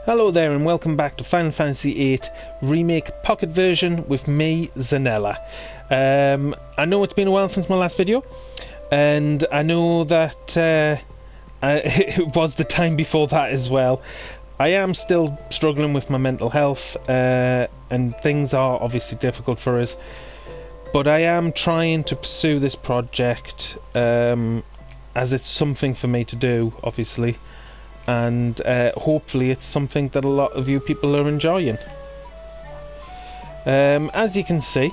Hello there and welcome back to Final Fantasy VIII Remake Pocket Version with me, Xeneler. I know it's been a while since my last video, and I know that it was the time before that as well. I am still struggling with my mental health, and things are obviously difficult for us, but I am trying to pursue this project as it's something for me to do, obviously. And hopefully it's something that a lot of you people are enjoying. As you can see,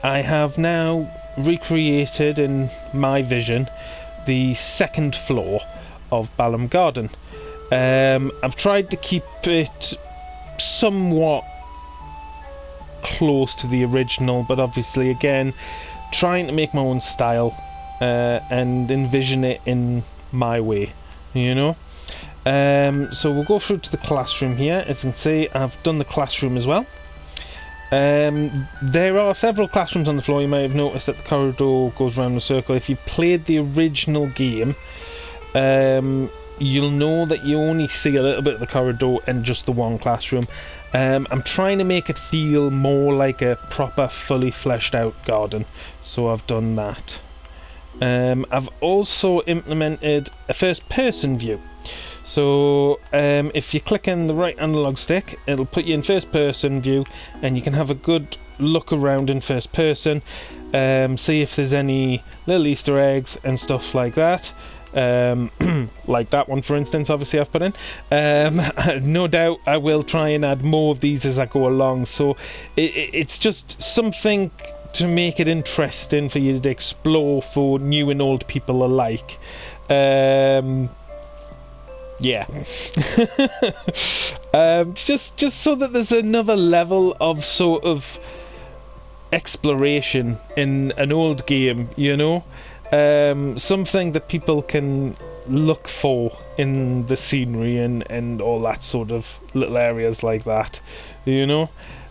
I have now recreated in my vision the second floor of Balam Garden. I've tried to keep it somewhat close to the original, but obviously again trying to make my own style and envision it in my way, you know. So we'll go through to the classroom here. As you can see, I've done the classroom as well. There are several classrooms on the floor. You may have noticed that the corridor goes around in a circle. If you played the original game, you'll know that you only see a little bit of the corridor and just the one classroom. I'm trying to make it feel more like a proper, fully fleshed out garden, so I've done that. I've also implemented a first person view. So if you click in the right analog stick, it'll put you in first person view, and you can have a good look around in first person, see if there's any little Easter eggs and stuff like that. Like that one, for instance, obviously I've put in. No doubt I will try and add more of these as I go along, so it's just something to make it interesting for you to explore for new and old people alike. Yeah. Just so that there's another level of sort of exploration in an old game, you know? Something that people can look for in the scenery and all that sort of little areas like that, you know?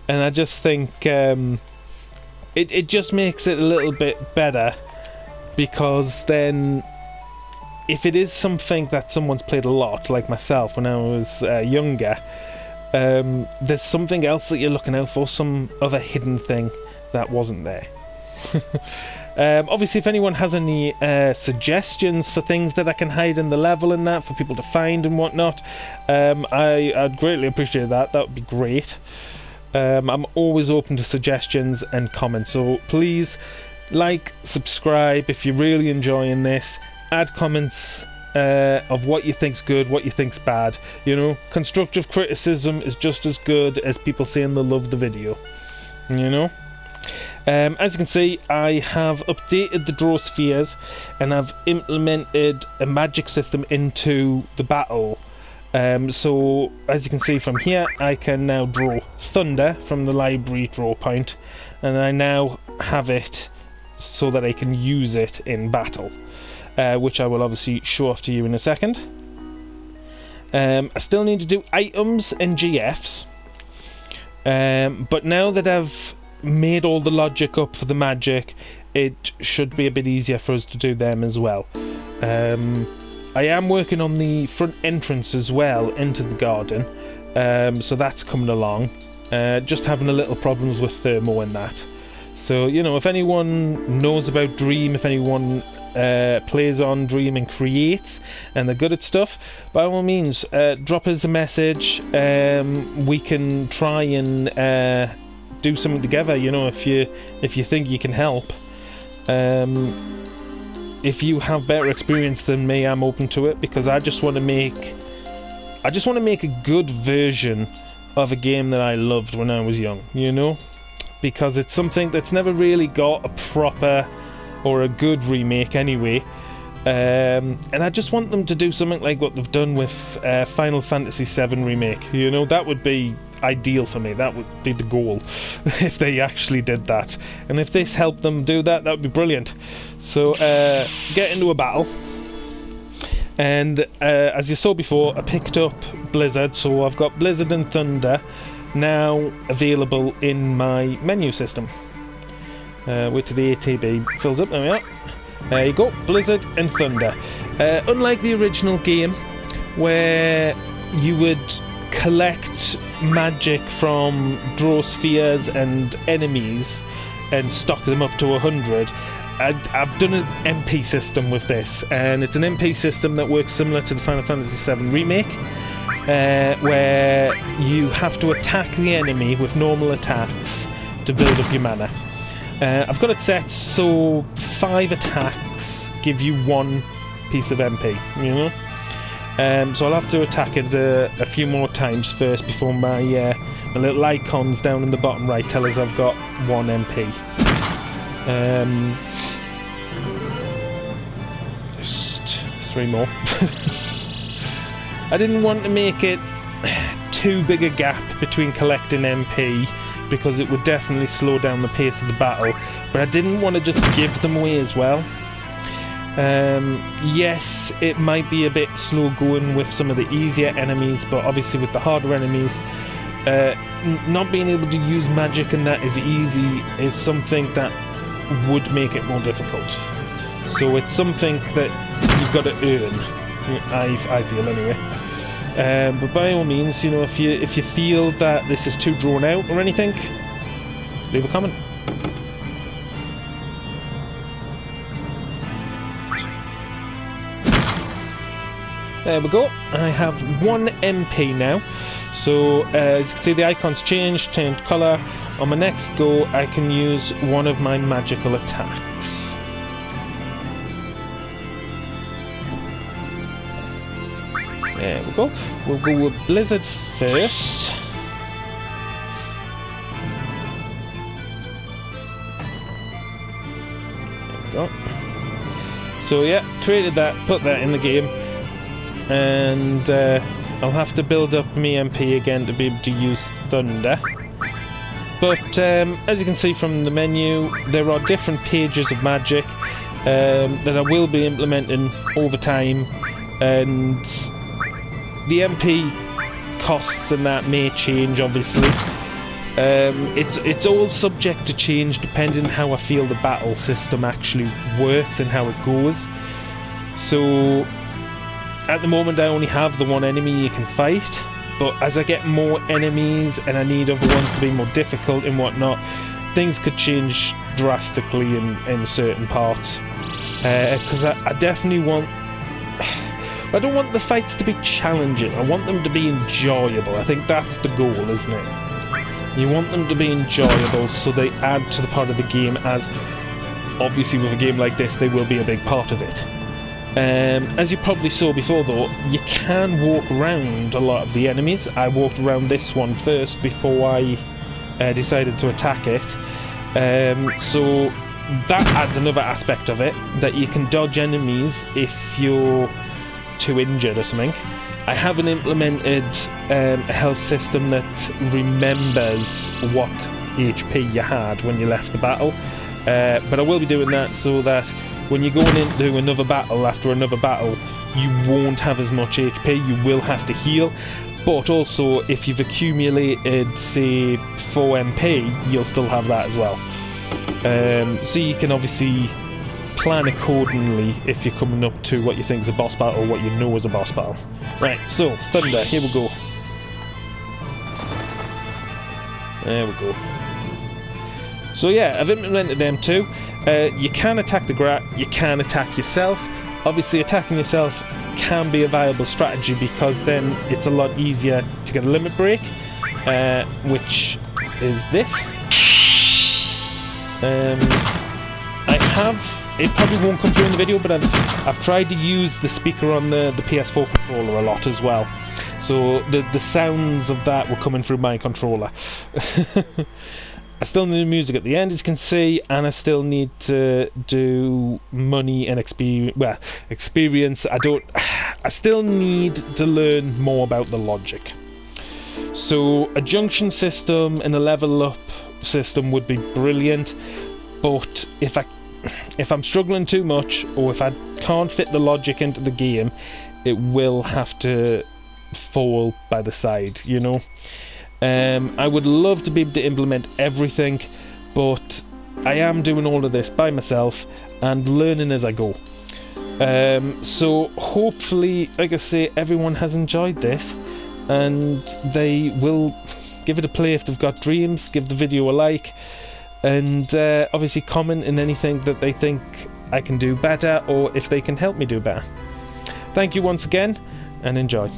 And I just think it just makes it a little bit better, because then if it is something that someone's played a lot, like myself when I was younger, there's something else that you're looking out for, some other hidden thing that wasn't there. Obviously, if anyone has any suggestions for things that I can hide in the level and that, for people to find and whatnot, I'd greatly appreciate that. That would be great. I'm always open to suggestions and comments, so please like, subscribe if you're really enjoying this. Add comments of what you think's good, what you think's bad. You know, constructive criticism is just as good as people saying they love the video. You know? As you can see, I have updated the draw spheres, and I've implemented a magic system into the battle. So, as you can see from here, I can now draw thunder from the library draw point, and I now have it so that I can use it in battle. Which I will obviously show off to you in a second. I still need to do items and GFs, but now that I've made all the logic up for the magic, it should be a bit easier for us to do them as well. I am working on the front entrance as well into the garden, so that's coming along. Just having a little problems with thermo and that. So, you know, if anyone knows about Dream, if anyone plays on Dream and creates, and they're good at stuff, by all means, drop us a message. We can try and do something together, you know, if you think you can help. If you have better experience than me, I'm open to it, because I just want to make a good version of a game that I loved when I was young, you know, because it's something that's never really got a proper or a good remake anyway, and I just want them to do something like what they've done with Final Fantasy VII Remake. You know, that would be ideal for me. That would be the goal, if they actually did that. And if this helped them do that, that would be brilliant. So, get into a battle. And as you saw before, I picked up Blizzard, so I've got Blizzard and Thunder now available in my menu system. Wait till the ATB fills up. There we are. There you go, Blizzard and Thunder. Unlike the original game, where you would collect magic from draw spheres and enemies and stock them up to 100. I've done an MP system with this, and it's an MP system that works similar to the Final Fantasy VII Remake, where you have to attack the enemy with normal attacks to build up your mana. I've got it set so 5 attacks give you 1 piece of MP, you know? So I'll have to attack it a few more times first before my little icons down in the bottom right tell us I've got 1 MP. Just 3 more. I didn't want to make it too big a gap between collecting MP because it would definitely slow down the pace of the battle, but I didn't want to just give them away as well. Yes, it might be a bit slow going with some of the easier enemies, but obviously with the harder enemies, not being able to use magic and that as easy is something that would make it more difficult. So it's something that you've got to earn, I feel anyway. But by all means, you know, if you feel that this is too drawn out or anything, leave a comment. There we go. I have 1 MP now. So as you can see, the icons changed, changed colour. On my next go, I can use one of my magical attacks. There we go. We'll go with Blizzard first. There we go. So yeah, created that, put that in the game. And I'll have to build up my MP again to be able to use Thunder. But as you can see from the menu, there are different pages of magic that I will be implementing over time, and the MP costs and that may change obviously. It's all subject to change depending on how I feel the battle system actually works and how it goes. So at the moment I only have the 1 enemy you can fight, but as I get more enemies and I need other ones to be more difficult and whatnot, things could change drastically in certain parts. Because I definitely want... I don't want the fights to be challenging, I want them to be enjoyable. I think that's the goal, isn't it? You want them to be enjoyable so they add to the part of the game, as obviously with a game like this they will be a big part of it. As you probably saw before though, you can walk around a lot of the enemies. I walked around this one first before I decided to attack it. So that adds another aspect of it, that you can dodge enemies if you're too injured or something. I haven't implemented a health system that remembers what HP you had when you left the battle, but I will be doing that so that when you're going into another battle after another battle, you won't have as much HP, you will have to heal. But also, if you've accumulated, say, 4 MP, you'll still have that as well. So you can obviously plan accordingly if you're coming up to what you think is a boss battle, or what you know is a boss battle. Right, so, Thunder, here we go. There we go. So yeah, I've implemented them too. You can attack the Grat, you can attack yourself. Obviously attacking yourself can be a viable strategy because then it's a lot easier to get a limit break, which is this. It probably won't come through in the video, but I've tried to use the speaker on the PS4 controller a lot as well. So the sounds of that were coming through my controller. I still need music at the end, as you can see, and I still need to do money and experience. I still need to learn more about the logic. So a junction system and a level up system would be brilliant, but if I'm struggling too much, or if I can't fit the logic into the game, it will have to fall by the side, you know. I would love to be able to implement everything, but I am doing all of this by myself and learning as I go. So hopefully, like I say, everyone has enjoyed this, and they will give it a play if they've got dreams. Give the video a like, and obviously comment in anything that they think I can do better, or if they can help me do better. Thank you once again, and enjoy.